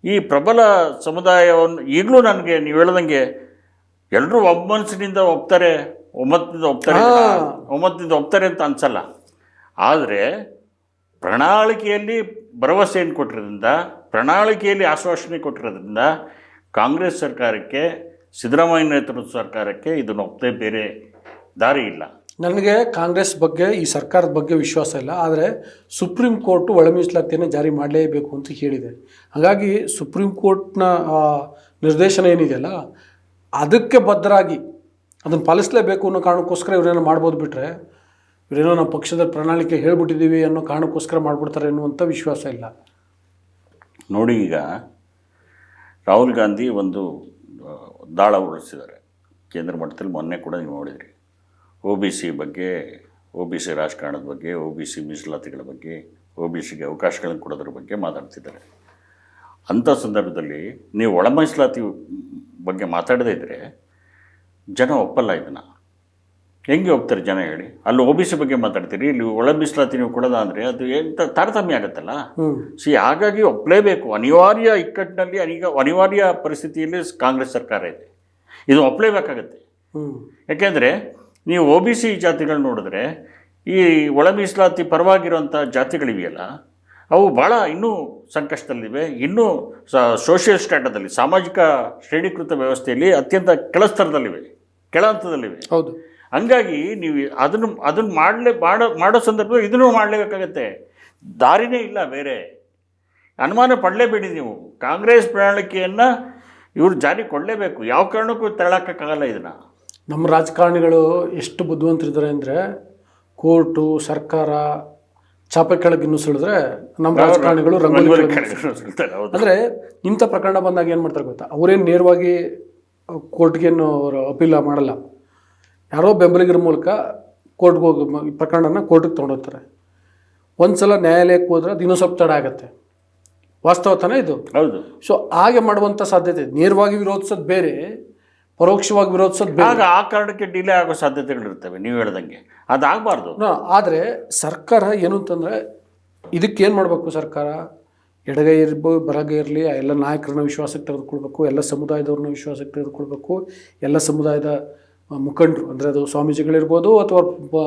ಈ ಪ್ರಬಲ ಸಮುದಾಯವನ್ನು ಈಗಲೂ ನನಗೆ ನೀವು ಹೇಳ್ದಂಗೆ ಎಲ್ಲರೂ ಒಮ್ಮನಸ್ಸಿನಿಂದ ಒಮ್ಮತದಿಂದ ಒಪ್ತಾರೆ ಅಂತ ಅನಿಸಲ್ಲ. ಆದರೆ ಪ್ರಣಾಳಿಕೆಯಲ್ಲಿ ಭರವಸೆಯನ್ನು ಕೊಟ್ಟಿರೋದ್ರಿಂದ, ಪ್ರಣಾಳಿಕೆಯಲ್ಲಿ ಆಶ್ವಾಸನೆ ಕೊಟ್ಟಿರೋದ್ರಿಂದ ಕಾಂಗ್ರೆಸ್ ಸರ್ಕಾರಕ್ಕೆ, ಸಿದ್ದರಾಮಯ್ಯ ನೇತೃತ್ವದ ಸರ್ಕಾರಕ್ಕೆ ಇದನ್ನು ಒಪ್ಪದೆ ಬೇರೆ ದಾರಿ ಇಲ್ಲ. ನನಗೆ ಕಾಂಗ್ರೆಸ್ ಬಗ್ಗೆ, ಈ ಸರ್ಕಾರದ ಬಗ್ಗೆ ವಿಶ್ವಾಸ ಇಲ್ಲ. ಆದರೆ ಸುಪ್ರೀಂ ಕೋರ್ಟು ಒಳ ಮೀಸಲಾತಿಯನ್ನು ಜಾರಿ ಮಾಡಲೇಬೇಕು ಅಂತ ಹೇಳಿದೆ. ಹಾಗಾಗಿ ಸುಪ್ರೀಂ ಕೋರ್ಟ್ನ ನಿರ್ದೇಶನ ಏನಿದೆಯಲ್ಲ, ಅದಕ್ಕೆ ಬದ್ಧರಾಗಿ ಅದನ್ನು ಪಾಲಿಸಲೇಬೇಕು ಅನ್ನೋ ಕಾರಣಕ್ಕೋಸ್ಕರ ಇವರೇನೋ ಮಾಡ್ಬೋದು. ಬಿಟ್ಟರೆ ಇವರೇನೋ ನಮ್ಮ ಪಕ್ಷದ ಪ್ರಣಾಳಿಕೆ ಹೇಳ್ಬಿಟ್ಟಿದ್ದೀವಿ ಅನ್ನೋ ಕಾರಣಕ್ಕೋಸ್ಕರ ಮಾಡಿಬಿಡ್ತಾರೆ ಅನ್ನುವಂಥ ವಿಶ್ವಾಸ ಇಲ್ಲ. ನೋಡಿ, ಈಗ ರಾಹುಲ್ ಗಾಂಧಿ ಒಂದು ದಾಳ ಉಳಿಸಿದ್ದಾರೆ ಕೇಂದ್ರ ಮಟ್ಟದಲ್ಲಿ. ಮೊನ್ನೆ ಕೂಡ ನೀವು ನೋಡಿದ್ರಿ, OBC ಬಗ್ಗೆ, OBC ರಾಜಕಾರಣದ ಬಗ್ಗೆ, OBC ಮೀಸಲಾತಿಗಳ ಬಗ್ಗೆ, OBCಗೆ ಅವಕಾಶಗಳನ್ನು ಕೊಡೋದ್ರ ಬಗ್ಗೆ ಮಾತಾಡ್ತಿದ್ದಾರೆ. ಅಂಥ ಸಂದರ್ಭದಲ್ಲಿ ನೀವು ಒಳ ಮೀಸಲಾತಿ ಬಗ್ಗೆ ಮಾತಾಡದೇ ಇದ್ದರೆ ಜನ ಒಪ್ಪಲ್ಲ. ಇದನ್ನು ಹೆಂಗೆ ಒಪ್ತಾರೆ ಜನ ಹೇಳಿ? ಅಲ್ಲಿ OBC ಬಗ್ಗೆ ಮಾತಾಡ್ತೀರಿ, ಇಲ್ಲಿ ಒಳ ಮೀಸಲಾತಿ ನೀವು ಕೊಡೋದ ಅಂದರೆ ಅದು ಎಂಥ ತಾರತಮ್ಯ ಆಗುತ್ತಲ್ಲ. ಹಾಗಾಗಿ ಒಪ್ಪಲೇಬೇಕು. ಅನಿವಾರ್ಯ ಇಕ್ಕಟ್ಟಿನಲ್ಲಿ, ಅನಿವಾರ್ಯ ಪರಿಸ್ಥಿತಿಯಲ್ಲಿ ಕಾಂಗ್ರೆಸ್ ಸರ್ಕಾರ ಇದೆ. ಇದು ಒಪ್ಪಲೇಬೇಕಾಗತ್ತೆ. ಯಾಕೆಂದರೆ ನೀವು OBC ಜಾತಿಗಳು ನೋಡಿದ್ರೆ, ಈ ಒಳ ಮೀಸಲಾತಿ ಪರವಾಗಿರುವಂಥ ಜಾತಿಗಳಿವೆಯಲ್ಲ, ಅವು ಭಾಳ ಇನ್ನೂ ಸಂಕಷ್ಟದಲ್ಲಿವೆ. ಇನ್ನೂ ಸೋಷಿಯಲ್ ಸ್ಟ್ಯಾಟದಲ್ಲಿ, ಸಾಮಾಜಿಕ ಶ್ರೇಣೀಕೃತ ವ್ಯವಸ್ಥೆಯಲ್ಲಿ ಅತ್ಯಂತ ಕೆಳ ಹಂತದಲ್ಲಿವೆ. ಹೌದು. ಹಂಗಾಗಿ ನೀವು ಅದನ್ನು ಮಾಡೋ ಸಂದರ್ಭದಲ್ಲಿ ಇದನ್ನು ಮಾಡಲೇಬೇಕಾಗತ್ತೆ. ದಾರಿನೇ ಇಲ್ಲ ಬೇರೆ. ಅನುಮಾನ ಪಡಲೇಬೇಡಿ ನೀವು. ಕಾಂಗ್ರೆಸ್ ಪ್ರಣಾಳಿಕೆಯನ್ನು ಇವರು ಜಾರಿ ಕೊಡಲೇಬೇಕು. ಯಾವ ಕಾರಣಕ್ಕೂ ತಳ್ಳಕ್ಕಾಗಲ್ಲ ಇದನ್ನು. ನಮ್ಮ ರಾಜಕಾರಣಿಗಳು ಎಷ್ಟು ಬುದ್ಧಿವಂತರಿದ್ದಾರೆ ಅಂದರೆ, ಕೋರ್ಟು, ಸರ್ಕಾರ ಚಾಪೆ ಕೆಳಗೆ ನುಸುಳಿದ್ರೆ ನಮ್ಮ ರಾಜಕಾರಣಿಗಳು ರಂಗೋಲಿ ಅಂದರೆ ಇಂಥ ಪ್ರಕರಣ ಬಂದಾಗ ಏನು ಮಾಡ್ತಾರೆ ಗೊತ್ತಾ? ಅವರೇನು ನೇರವಾಗಿ ಕೋರ್ಟ್ಗೇನು ಅವರು ಅಪೀಲ ಮಾಡಲ್ಲ. ಯಾರೋ ಬೆಂಬಲಿಗರ ಮೂಲಕ ಕೋರ್ಟ್ಗೆ ಹೋಗಿ ಪ್ರಕರಣನ ಕೋರ್ಟಿಗೆ ತೊಗೊಂಡೋಗ್ತಾರೆ. ಒಂದು ಸಲ ನ್ಯಾಯಾಲಯಕ್ಕೆ ಹೋದ್ರೆ ಅದು ಇನ್ನೂ ಸ್ವಲ್ಪ ತಡ ಆಗುತ್ತೆ. ವಾಸ್ತವ ತಾನೇ ಇದು? ಹೌದು. ಸೊ ಹಾಗೆ ಮಾಡುವಂಥ ಸಾಧ್ಯತೆ ಇದೆ. ನೇರವಾಗಿ ವಿರೋಧಿಸೋದು ಬೇರೆ, ಪರೋಕ್ಷವಾಗಿ ವಿರೋಧಿಸೋದು ಬೇರೆ. ಆಗ ಆ ಕಾರಣಕ್ಕೆ ಡಿಲೇ ಆಗೋ ಸಾಧ್ಯತೆಗಳಿರ್ತವೆ ನೀವು ಹೇಳ್ದಂಗೆ. ಅದಾಗಬಾರ್ದು. ಆದರೆ ಸರ್ಕಾರ ಏನು ಅಂತಂದರೆ, ಇದಕ್ಕೇನು ಮಾಡಬೇಕು ಸರ್ಕಾರ? ಎಡಗೈ ಇರ್ಬೋದು, ಬಲಗೈ ಇರಲಿ, ಎಲ್ಲ ನಾಯಕರನ್ನ ವಿಶ್ವಾಸಕ್ಕೆ ತೆಗೆದುಕೊಳ್ಬೇಕು, ಎಲ್ಲ ಸಮುದಾಯದವ್ರನ್ನ ವಿಶ್ವಾಸಕ್ಕೆ ತೆಗೆದುಕೊಳ್ಬೇಕು. ಎಲ್ಲ ಸಮುದಾಯದ ಮುಖಂಡರು, ಅಂದರೆ ಅದು ಸ್ವಾಮೀಜಿಗಳಿರ್ಬೋದು ಅಥವಾ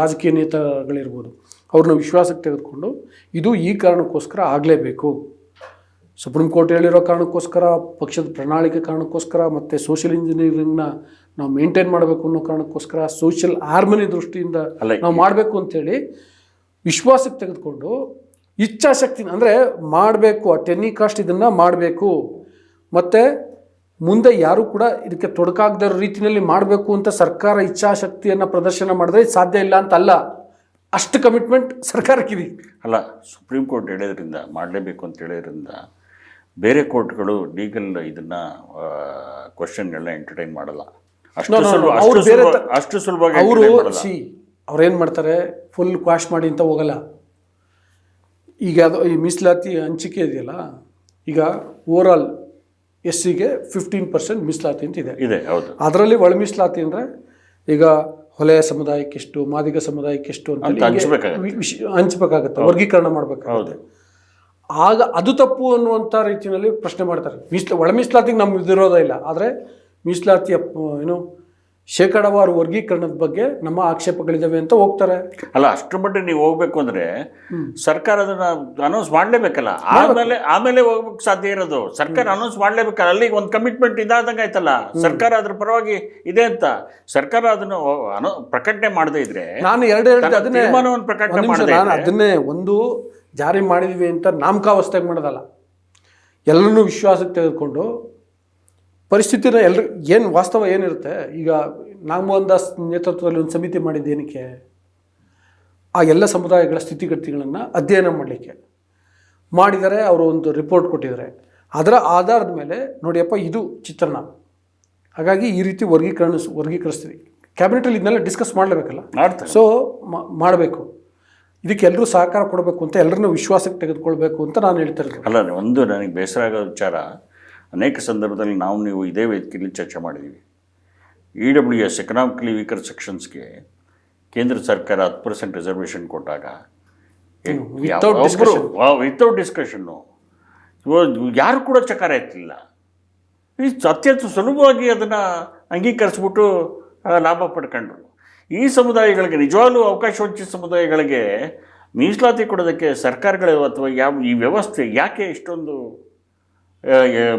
ರಾಜಕೀಯ ನೇತಾಗಳಿರ್ಬೋದು, ಅವ್ರನ್ನ ವಿಶ್ವಾಸಕ್ಕೆ ತೆಗೆದುಕೊಂಡು ಇದು ಈ ಕಾರಣಕ್ಕೋಸ್ಕರ ಆಗಲೇಬೇಕು. ಸುಪ್ರೀಂ ಕೋರ್ಟ್ ಹೇಳಿರೋ ಕಾರಣಕ್ಕೋಸ್ಕರ, ಪಕ್ಷದ ಪ್ರಣಾಳಿಕೆ ಕಾರಣಕ್ಕೋಸ್ಕರ, ಮತ್ತು ಸೋಷಿಯಲ್ ಇಂಜಿನಿಯರಿಂಗ್ನ ನಾವು ಮೇಂಟೈನ್ ಮಾಡಬೇಕು ಅನ್ನೋ ಕಾರಣಕ್ಕೋಸ್ಕರ, ಸೋಷಿಯಲ್ ಹಾರ್ಮನಿ ದೃಷ್ಟಿಯಿಂದ ನಾವು ಮಾಡಬೇಕು ಅಂಥೇಳಿ ವಿಶ್ವಾಸಕ್ಕೆ ತೆಗೆದುಕೊಂಡು ಇಚ್ಛಾಶಕ್ತಿನ, ಅಂದರೆ ಮಾಡಬೇಕು, ಆ ಟೆನ್ನಿ ಕಾಸ್ಟ್ ಇದನ್ನು ಮಾಡಬೇಕು, ಮತ್ತು ಮುಂದೆ ಯಾರೂ ಕೂಡ ಇದಕ್ಕೆ ತೊಡಕಾಗದ ರೀತಿಯಲ್ಲಿ ಮಾಡಬೇಕು ಅಂತ ಸರ್ಕಾರ ಇಚ್ಛಾಶಕ್ತಿಯನ್ನು ಪ್ರದರ್ಶನ ಮಾಡಿದ್ರೆ ಸಾಧ್ಯ ಇಲ್ಲ ಅಂತ ಅಲ್ಲ. ಅಷ್ಟು ಕಮಿಟ್ಮೆಂಟ್ ಸರ್ಕಾರಕ್ಕಿದೆ. ಅಲ್ಲ, ಸುಪ್ರೀಂ ಕೋರ್ಟ್ ಹೇಳೋದ್ರಿಂದ, ಮಾಡಲೇಬೇಕು ಅಂತ ಹೇಳೋದ್ರಿಂದ ಬೇರೆ ಕೋರ್ಟ್ಗಳು ಲೀಗಲ್ ಇದನ್ನು ಕ್ವಶನ್ಗಳನ್ನ ಎಂಟರ್ಟೈನ್ ಮಾಡಲ್ಲ. ಅಷ್ಟು ಸುಲಭವಾಗಿ ಅವ್ರೇನು ಮಾಡ್ತಾರೆ, ಫುಲ್ ಕ್ವಾಶ್ ಮಾಡಿ ಅಂತ ಹೋಗಲ್ಲ. ಈಗ ಅದು ಈ ಮೀಸಲಾತಿ ಹಂಚಿಕೆ ಇದೆಯಲ್ಲ, ಈಗ ಓವರಾಲ್ SCಗೆ 15% ಮೀಸಲಾತಿ ಅಂತ ಇದೆ. ಹೌದು. ಅದರಲ್ಲಿ ಒಳ ಮೀಸಲಾತಿ ಅಂದರೆ ಈಗ ಹೊಲೆಯ ಸಮುದಾಯಕ್ಕೆಷ್ಟು, ಮಾದಿಗ ಸಮುದಾಯಕ್ಕೆಷ್ಟು ಅಂತ ಹಂಚಬೇಕಾಗತ್ತೆ, ವರ್ಗೀಕರಣ ಮಾಡಬೇಕಾಗುತ್ತೆ. ಆಗ ಅದು ತಪ್ಪು ಅನ್ನುವಂಥ ರೀತಿಯಲ್ಲಿ ಪ್ರಶ್ನೆ ಮಾಡ್ತಾರೆ. ಒಳ ಮೀಸಲಾತಿಗೆ ನಮ್ಮ ವಿರೋಧ ಇಲ್ಲ, ಆದರೆ ಮೀಸಲಾತಿಯ ಶೇಕಡಾವಾರು ವರ್ಗೀಕರಣದ ಬಗ್ಗೆ ನಮ್ಮ ಆಕ್ಷೇಪಗಳಿದ್ದಾವೆ ಅಂತ ಹೋಗ್ತಾರೆ. ಅಲ್ಲ, ಅಷ್ಟರ ಮಟ್ಟಿಗೆ ನೀವು ಹೋಗ್ಬೇಕು ಅಂದ್ರೆ ಸರ್ಕಾರ ಅದನ್ನ ಅನೌನ್ಸ್ ಮಾಡಲೇಬೇಕಲ್ಲ. ಆಮೇಲೆ ಹೋಗ್ಬೇಕು ಸಾಧ್ಯ ಇರೋದು. ಸರ್ಕಾರ ಅನೌನ್ಸ್ ಮಾಡಲೇಬೇಕಲ್ಲ. ಅಲ್ಲಿಗೆ ಒಂದು ಕಮಿಟ್ಮೆಂಟ್ ಇದಾದಂಗೆ ಆಯ್ತಲ್ಲ. ಸರ್ಕಾರ ಅದ್ರ ಪರವಾಗಿ ಇದೆ ಅಂತ ಸರ್ಕಾರ ಅದನ್ನು ಪ್ರಕಟಣೆ ಮಾಡದೇ ಇದ್ರೆ, ನಾನು ಅದನ್ನೇ ತೀರ್ಮಾನವನ್ನು ಪ್ರಕಟಣೆ ಮಾಡದೇ ನಾನು ಅದನ್ನೇ ಒಂದು ಜಾರಿ ಮಾಡಿದ್ವಿ ಅಂತ ನಾಮಕಾವಸ್ಥೆಗೆ ಮಾಡೋದಲ್ಲ, ಎಲ್ಲರನ್ನೂ ವಿಶ್ವಾಸಕ್ಕೆ ತೆಗೆದುಕೊಂಡು ಪರಿಸ್ಥಿತಿನ ಏನು ವಾಸ್ತವ ಏನಿರುತ್ತೆ. ಈಗ ನಾಗಮೋಹನ್ ದಾಸ್ ನೇತೃತ್ವದಲ್ಲಿ ಒಂದು ಸಮಿತಿ ಮಾಡಿದ್ದೇನಕ್ಕೆ, ಆ ಎಲ್ಲ ಸಮುದಾಯಗಳ ಸ್ಥಿತಿಗತಿಗಳನ್ನು ಅಧ್ಯಯನ ಮಾಡಲಿಕ್ಕೆ ಮಾಡಿದ್ದಾರೆ. ಅವರು ಒಂದು ರಿಪೋರ್ಟ್ ಕೊಟ್ಟಿದ್ದಾರೆ. ಅದರ ಆಧಾರದ ಮೇಲೆ ನೋಡಿಯಪ್ಪ ಇದು ಚಿತ್ರಣ, ಹಾಗಾಗಿ ಈ ರೀತಿ ವರ್ಗೀಕರಿಸ್ತೀವಿ. ಕ್ಯಾಬಿನೆಟಲ್ಲಿ ಇದನ್ನೆಲ್ಲ ಡಿಸ್ಕಸ್ ಮಾಡಲೇಬೇಕಲ್ಲ. ಸೊ ಮಾಡಬೇಕು, ಇದಕ್ಕೆ ಎಲ್ಲರೂ ಸಹಕಾರ ಕೊಡಬೇಕು ಅಂತ, ಎಲ್ಲರನ್ನೂ ವಿಶ್ವಾಸಕ್ಕೆ ತೆಗೆದುಕೊಳ್ಬೇಕು ಅಂತ ನಾನು ಹೇಳ್ತಾ ಇರೋದು. ಅಲ್ಲ, ಒಂದು ನನಗೆ ಬೇಸರ ಆಗೋ ವಿಚಾರ, ಅನೇಕ ಸಂದರ್ಭದಲ್ಲಿ ನೀವು ಇದೇ ವೇದಿಕೆಯಲ್ಲಿ ಚರ್ಚೆ ಮಾಡಿದ್ದೀವಿ. EWS ಎಕನಾಮಿಕಲಿ ವೀಕರ್ ಸೆಕ್ಷನ್ಸ್ಗೆ ಕೇಂದ್ರ ಸರ್ಕಾರ 10% ರಿಸರ್ವೇಷನ್ ಕೊಟ್ಟಾಗ ವಿತೌಟ್ ಡಿಸ್ಕಷನ್ನು ಯಾರು ಕೂಡ ಚಕಾರ ಎತ್ತಲಿಲ್ಲ. ಅತ್ಯಂತ ಸುಲಭವಾಗಿ ಅದನ್ನು ಅಂಗೀಕರಿಸ್ಬಿಟ್ಟು ಲಾಭ ಪಡ್ಕೊಂಡ್ರು. ಈ ಸಮುದಾಯಗಳಿಗೆ, ನಿಜವಾಗ್ಲೂ ಅವಕಾಶ ವಂಚಿತ ಸಮುದಾಯಗಳಿಗೆ ಮೀಸಲಾತಿ ಕೊಡೋದಕ್ಕೆ ಸರ್ಕಾರಗಳು ಅಥವಾ ಈ ವ್ಯವಸ್ಥೆ ಯಾಕೆ ಇಷ್ಟೊಂದು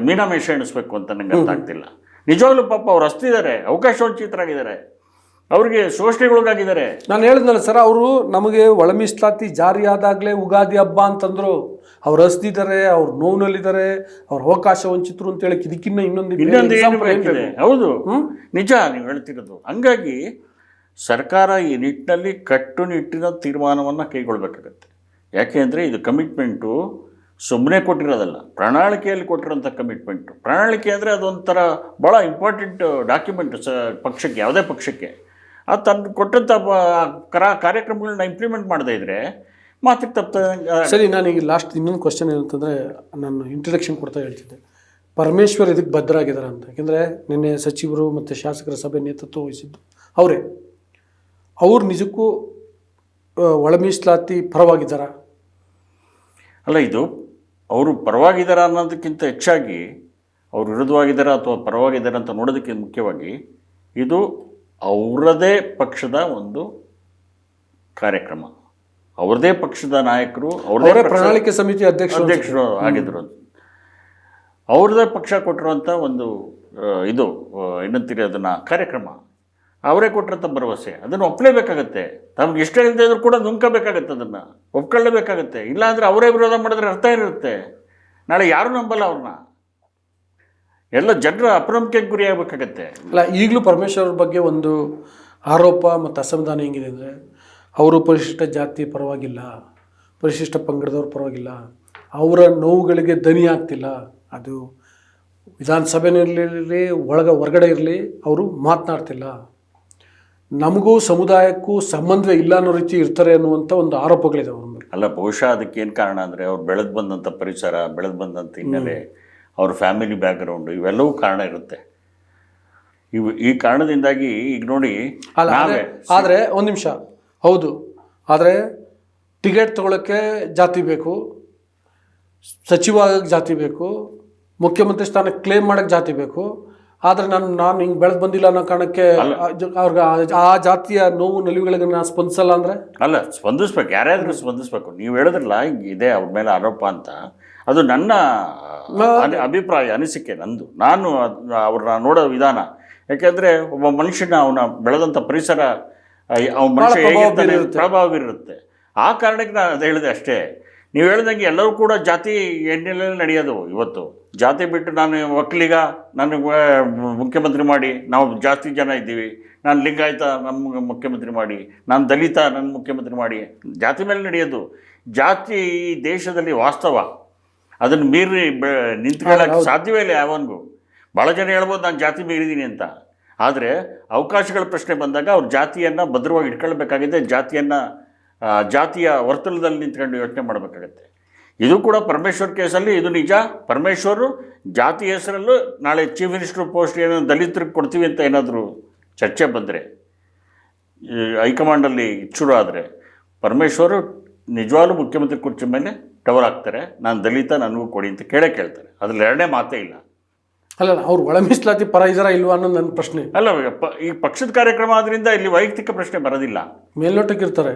ಮೀನಾಮೇಷ ಎಣಿಸ್ಬೇಕು ಅಂತ ನಂಗೆ ಅರ್ಥ ಆಗ್ತಿಲ್ಲ. ನಿಜವಾಗ್ಲೂ ಪಾಪ ಅವ್ರು ಹಸ್ತಿದ್ದಾರೆ, ಅವಕಾಶ ವಂಚಿತರಾಗಿದ್ದಾರೆ, ಅವ್ರಿಗೆ ಶೋಷಣೆಗೊಳಗಾಗಿದ್ದಾರೆ. ನಾನು ಹೇಳಿದ್ನಲ್ಲ ಸರ್, ಅವರು ನಮಗೆ ಒಳ ಮೀಸಲಾತಿ ಜಾರಿ ಆದಾಗಲೇ ಉಗಾದಿ ಹಬ್ಬ ಅಂತಂದ್ರು. ಅವ್ರು ಹಸ್ದಿದ್ದಾರೆ, ಅವ್ರು ನೋವಿನಲ್ಲಿದ್ದಾರೆ, ಅವ್ರ ಅವಕಾಶ ವಂಚಿತರು ಅಂತ ಹೇಳಕ್ಕೆ ಇದಕ್ಕಿನ್ನ ಇನ್ನೊಂದು ಹೌದು, ನಿಜ ನೀವು ಹೇಳ್ತಿರೋದು. ಹಂಗಾಗಿ ಸರ್ಕಾರ ಈ ನಿಟ್ಟಿನಲ್ಲಿ ಕಟ್ಟುನಿಟ್ಟಿನ ತೀರ್ಮಾನವನ್ನು ಕೈಗೊಳ್ಳಬೇಕಾಗತ್ತೆ. ಯಾಕೆ ಅಂದರೆ ಇದು ಕಮಿಟ್ಮೆಂಟು ಸುಮ್ಮನೆ ಕೊಟ್ಟಿರೋದಲ್ಲ, ಪ್ರಣಾಳಿಕೆಯಲ್ಲಿ ಕೊಟ್ಟಿರೋಂಥ ಕಮಿಟ್ಮೆಂಟು. ಪ್ರಣಾಳಿಕೆ ಅಂದರೆ ಅದೊಂಥರ ಭಾಳ ಇಂಪಾರ್ಟೆಂಟ್ ಡಾಕ್ಯುಮೆಂಟ್ ಪಕ್ಷಕ್ಕೆ, ಯಾವುದೇ ಪಕ್ಷಕ್ಕೆ. ಅದು ತನ್ನ ಕೊಟ್ಟಂಥ ಕಾರ್ಯಕ್ರಮಗಳನ್ನ ಇಂಪ್ಲಿಮೆಂಟ್ ಮಾಡದೇ ಇದ್ದರೆ ಮಾತಿಗೆ ತಪ್ಪ. ಸರಿ, ನಾನೀಗ ಲಾಸ್ಟ್ ಇನ್ನೊಂದು ಕ್ವಶನ್ ಏನಂತಂದರೆ, ನಾನು ಇಂಟ್ರಡಕ್ಷನ್ ಕೊಡ್ತಾ ಹೇಳ್ತಿದ್ದೆ, ಪರಮೇಶ್ವರ್ ಇದಕ್ಕೆ ಬದ್ಧರಾಗಿದ್ದಾರೆ ಅಂತ. ಯಾಕೆಂದರೆ ನಿನ್ನೆ ಸಚಿವರು ಮತ್ತು ಶಾಸಕರ ಸಭೆ ನೇತೃತ್ವ ವಹಿಸಿದ್ದು ಅವರೇ. ಅವ್ರು ನಿಜಕ್ಕೂ ಒಳ ಮೀಸಲಾತಿ ಪರವಾಗಿದ್ದಾರ? ಅಲ್ಲ, ಇದು ಅವರು ಪರವಾಗಿದ್ದಾರೆ ಅನ್ನೋದಕ್ಕಿಂತ ಹೆಚ್ಚಾಗಿ ಅವರು ವಿರುದ್ಧವಾಗಿದ್ದಾರೆ ಅಥವಾ ಪರವಾಗಿದ್ದಾರೆ ಅಂತ ನೋಡೋದಕ್ಕಿಂತ ಮುಖ್ಯವಾಗಿ ಇದು ಅವರದೇ ಪಕ್ಷದ ಒಂದು ಕಾರ್ಯಕ್ರಮ. ಅವ್ರದೇ ಪಕ್ಷದ ನಾಯಕರು, ಅವ್ರದೇ ಪ್ರಣಾಳಿಕೆ ಸಮಿತಿ ಅಧ್ಯಕ್ಷರು ಆಗಿದ್ರು. ಅವ್ರದೇ ಪಕ್ಷ ಕೊಟ್ಟಿರುವಂಥ ಒಂದು ಇದು ಏನಂತೀರಿ ಅದನ್ನು ಕಾರ್ಯಕ್ರಮ, ಅವರೇ ಕೊಟ್ಟಿರೋಂಥ ಭರವಸೆ, ಅದನ್ನು ಒಪ್ಪಲೇಬೇಕಾಗತ್ತೆ. ತಮ್ಗೆ ಇಷ್ಟ ಇಲ್ಲದೆ ಇದ್ರೂ ಕೂಡ ನುಂಕಬೇಕಾಗತ್ತೆ, ಅದನ್ನು ಒಪ್ಕೊಳ್ಳೇಬೇಕಾಗತ್ತೆ. ಇಲ್ಲಾಂದರೆ ಅವರೇ ವಿರೋಧ ಮಾಡಿದ್ರೆ ಅರ್ಥ ಇರುತ್ತೆ. ನಾಳೆ ಯಾರೂ ನಂಬಲ್ಲ ಅವ್ರನ್ನ, ಎಲ್ಲ ಜನರ ಅಪನಂಬಿಕೆಗೆ ಗುರಿ ಆಗಬೇಕಾಗತ್ತೆ. ಅಲ್ಲ, ಈಗಲೂ ಪರಮೇಶ್ವರ್ ಬಗ್ಗೆ ಒಂದು ಆರೋಪ ಮತ್ತು ಅಸಮಾಧಾನ ಹೆಂಗಿದೆ ಅಂದರೆ, ಅವರು ಪರಿಶಿಷ್ಟ ಜಾತಿ ಪರವಾಗಿಲ್ಲ, ಪರಿಶಿಷ್ಟ ಪಂಗಡದವ್ರ ಪರವಾಗಿಲ್ಲ, ಅವರ ನೋವುಗಳಿಗೆ ದನಿ ಆಗ್ತಿಲ್ಲ. ಅದು ವಿಧಾನಸಭೆಯಲ್ಲಿ ಹೊರಗಡೆ ಇರಲಿ ಅವರು ಮಾತನಾಡ್ತಿಲ್ಲ, ನಮಗೂ ಸಮುದಾಯಕ್ಕೂ ಸಂಬಂಧವೇ ಇಲ್ಲ ಅನ್ನೋ ರೀತಿ ಇರ್ತಾರೆ ಅನ್ನುವಂಥ ಒಂದು ಆರೋಪಗಳಿದೆ ಅವ್ರ ಮೇಲೆ. ಅಲ್ಲ, ಬಹುಶಃ ಅದಕ್ಕೇನು ಕಾರಣ ಅಂದರೆ ಅವ್ರು ಬೆಳೆದು ಬಂದಂಥ ಪರಿಸರ, ಬೆಳೆದು ಬಂದಂಥ ಹಿನ್ನೆಲೆ, ಅವ್ರ ಫ್ಯಾಮಿಲಿ ಬ್ಯಾಕ್ಗ್ರೌಂಡು, ಇವೆಲ್ಲವೂ ಕಾರಣ ಇರುತ್ತೆ. ಈ ಕಾರಣದಿಂದಾಗಿ ಈಗ ನೋಡಿ, ಆದರೆ ಒಂದು ನಿಮಿಷ, ಹೌದು, ಆದರೆ ಟಿಕೆಟ್ ತೊಗೊಳಕ್ಕೆ ಜಾತಿ ಬೇಕು, ಸಚಿವ ಆಗಕ್ಕೆ ಜಾತಿ ಬೇಕು, ಮುಖ್ಯಮಂತ್ರಿ ಸ್ಥಾನಕ್ಕೆ ಕ್ಲೇಮ್ ಮಾಡೋಕ್ಕೆ ಜಾತಿ ಬೇಕು. ಆದರೆ ನಾನು ಹಿಂಗೆ ಬೆಳೆದು ಬಂದಿಲ್ಲ ಅನ್ನೋ ಕಾರಣಕ್ಕೆ ಅವ್ರಿಗೆ ಆ ಜಾತಿಯ ನೋವು ನಲಿವುಗಳಿಗೆ ನಾನು ಸ್ಪಂದಿಸಲ್ಲ ಅಂದರೆ? ಅಲ್ಲ, ಸ್ಪಂದಿಸ್ಬೇಕು, ಯಾರ್ಯಾದ್ರೂ ಸ್ಪಂದಿಸ್ಬೇಕು. ನೀವು ಹೇಳಿದ್ರಲ್ಲ ಇದೆ ಅವ್ರ ಮೇಲೆ ಆರೋಪ ಅಂತ, ಅದು ನನ್ನ ಅಭಿಪ್ರಾಯ, ಅನಿಸಿಕೆ, ನಾನು ಅವ್ರನ್ನ ನೋಡೋ ವಿಧಾನ. ಯಾಕೆಂದರೆ ಒಬ್ಬ ಮನುಷ್ಯನ ಅವನ ಬೆಳೆದಂಥ ಪರಿಸರ, ಅವನ ಮನುಷ್ಯ ಹೇಗಿರ್ತಾನೆ ಪ್ರಭಾವ ಬೀರುತ್ತೆ. ಆ ಕಾರಣಕ್ಕೆ ನಾನು ಅದು ಹೇಳಿದೆ ಅಷ್ಟೇ. ನೀವು ಹೇಳ್ದಂಗೆ ಎಲ್ಲರೂ ಕೂಡ ಜಾತಿ ಎಣ್ಣೆಲೇ ನಡೆಯೋದು. ಇವತ್ತು ಜಾತಿ ಬಿಟ್ಟು ನಾನು ಒಕ್ಕಲಿಗ, ನನಗೆ ಮುಖ್ಯಮಂತ್ರಿ ಮಾಡಿ, ನಾವು ಜಾಸ್ತಿ ಜನ ಇದ್ದೀವಿ, ನಾನು ಲಿಂಗಾಯತ ನಮ್ಮ ಮುಖ್ಯಮಂತ್ರಿ ಮಾಡಿ, ನಾನು ದಲಿತ ನನ್ನ ಮುಖ್ಯಮಂತ್ರಿ ಮಾಡಿ, ಜಾತಿ ಮೇಲೆ ನಡೆಯೋದು. ಜಾತಿ ಈ ದೇಶದಲ್ಲಿ ವಾಸ್ತವ, ಅದನ್ನು ಮೀರಿ ನಿಂತ್ಕೊಳ್ಳೋಕ್ಕೆ ಸಾಧ್ಯವೇ ಇಲ್ಲ ಯಾವನಿಗೂ. ಭಾಳ ಜನ ಹೇಳ್ಬೋದು ನಾನು ಜಾತಿ ಮೀರಿದ್ದೀನಿ ಅಂತ, ಆದರೆ ಅವಕಾಶಗಳ ಪ್ರಶ್ನೆ ಬಂದಾಗ ಅವ್ರ ಜಾತಿಯನ್ನು ಭದ್ರವಾಗಿ ಇಟ್ಕೊಳ್ಬೇಕಾಗಿದೆ. ಜಾತಿಯ ವರ್ತುಲದಲ್ಲಿ ನಿಂತ್ಕೊಂಡು ಯೋಚನೆ ಮಾಡಬೇಕಾಗತ್ತೆ. ಇದು ಕೂಡ ಪರಮೇಶ್ವರ್ ಕೇಸಲ್ಲಿ ಇದು ನಿಜ. ಪರಮೇಶ್ವರು ಜಾತಿ ಹೆಸರಲ್ಲೂ ನಾಳೆ ಚೀಫ್ ಮಿನಿಸ್ಟರ್ ಪೋಸ್ಟ್ ಏನೋ ದಲಿತರಿಗೆ ಕೊಡ್ತೀವಿ ಅಂತ ಏನಾದರೂ ಚರ್ಚೆ ಬಂದರೆ, ಹೈಕಮಾಂಡಲ್ಲಿ ಶುರು ಆದರೆ, ಪರಮೇಶ್ವರು ನಿಜವಾಗ್ಲೂ ಮುಖ್ಯಮಂತ್ರಿ ಕುರ್ಚಿ ಮೇಲೆ ಟವರ್ ಹಾಕ್ತಾರೆ. ನಾನು ದಲಿತ, ನನಗೂ ಕೊಡಿ ಅಂತ ಕೇಳ್ತಾರೆ. ಅದ್ರಲ್ಲಿ ಎರಡನೇ ಮಾತೇ ಇಲ್ಲ. ಅಲ್ಲ ಅವ್ರು ಒಳ ಮೀಸಲಾತಿ ಪರ ಇದ್ದಾರಾ ಇಲ್ವಾ ಅನ್ನೋದು ನನ್ನ ಪ್ರಶ್ನೆ. ಅಲ್ಲ ಈ ಪಕ್ಷದ ಕಾರ್ಯಕ್ರಮ ಆದ್ರಿಂದ ಇಲ್ಲಿ ವೈಯಕ್ತಿಕ ಪ್ರಶ್ನೆ ಬರೋದಿಲ್ಲ. ಮೇಲ್ನೋಟಕ್ಕೆ ಇರ್ತಾರೆ,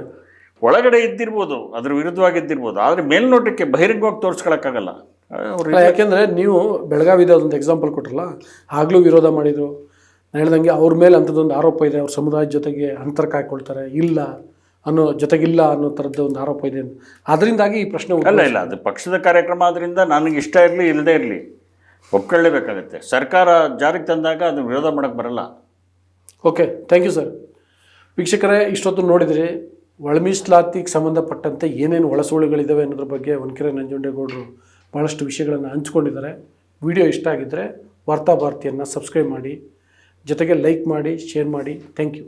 ಒಳಗಡೆ ಇದ್ದಿರ್ಬೋದು, ಅದ್ರ ವಿರುದ್ಧವಾಗಿ ಇದ್ದಿರ್ಬೋದು, ಆದರೆ ಮೇಲ್ನೋಟಕ್ಕೆ ಬಹಿರಂಗವಾಗಿ ತೋರಿಸ್ಕೊಳಕ್ಕಾಗಲ್ಲ. ಯಾಕೆಂದರೆ ನೀವು ಬೆಳಗಾವಿದ ಒಂದು ಎಕ್ಸಾಂಪಲ್ ಕೊಟ್ರಲ್ಲ, ಆಗಲೂ ವಿರೋಧ ಮಾಡಿದರು. ನಾನು ಹೇಳ್ದಂಗೆ ಅವ್ರ ಮೇಲೆ ಅಂಥದ್ದೊಂದು ಆರೋಪ ಇದೆ, ಅವ್ರ ಸಮುದಾಯದ ಜೊತೆಗೆ ಅಂತರ ಕಾಯ್ಕೊಳ್ತಾರೆ ಇಲ್ಲ ಜೊತೆಗಿಲ್ಲ ಅನ್ನೋ ಥರದ್ದು ಒಂದು ಆರೋಪ ಇದೆ. ಅದರಿಂದಾಗಿ ಈ ಪ್ರಶ್ನೆ ಇಲ್ಲ ಅದು ಪಕ್ಷದ ಕಾರ್ಯಕ್ರಮ ಆದ್ರಿಂದ ನನಗೆ ಇಷ್ಟ ಇರಲಿ ಇಲ್ಲದೇ ಇರಲಿ ಒಪ್ಕೊಳ್ಳೇಬೇಕಾಗತ್ತೆ. ಸರ್ಕಾರ ಜಾರಿಗೆ ತಂದಾಗ ಅದನ್ನು ವಿರೋಧ ಮಾಡೋಕ್ಕೆ ಬರಲ್ಲ. Okay, thank you sir. ವೀಕ್ಷಕರೇ, ಇಷ್ಟೊತ್ತು ನೋಡಿದ್ರಿ ಒಳ ಮೀಸಲಾತಿಗೆ ಸಂಬಂಧಪಟ್ಟಂತೆ ಏನೇನು ಒಳಸುಳಿಗಳಿದ್ದಾವೆ ಅನ್ನೋದ್ರ ಬಗ್ಗೆ ಹೊನ್ಕೆರೆ ನಂಜುಂಡೇಗೌಡರು ಭಾಳಷ್ಟು ವಿಷಯಗಳನ್ನು ಹಂಚ್ಕೊಂಡಿದ್ದಾರೆ. ವಿಡಿಯೋ ಇಷ್ಟ ಆಗಿದ್ದರೆ ವಾರ್ತಾ ಭಾರತಿಯನ್ನು ಸಬ್ಸ್ಕ್ರೈಬ್ ಮಾಡಿ, ಜೊತೆಗೆ ಲೈಕ್ ಮಾಡಿ, ಶೇರ್ ಮಾಡಿ. Thank you.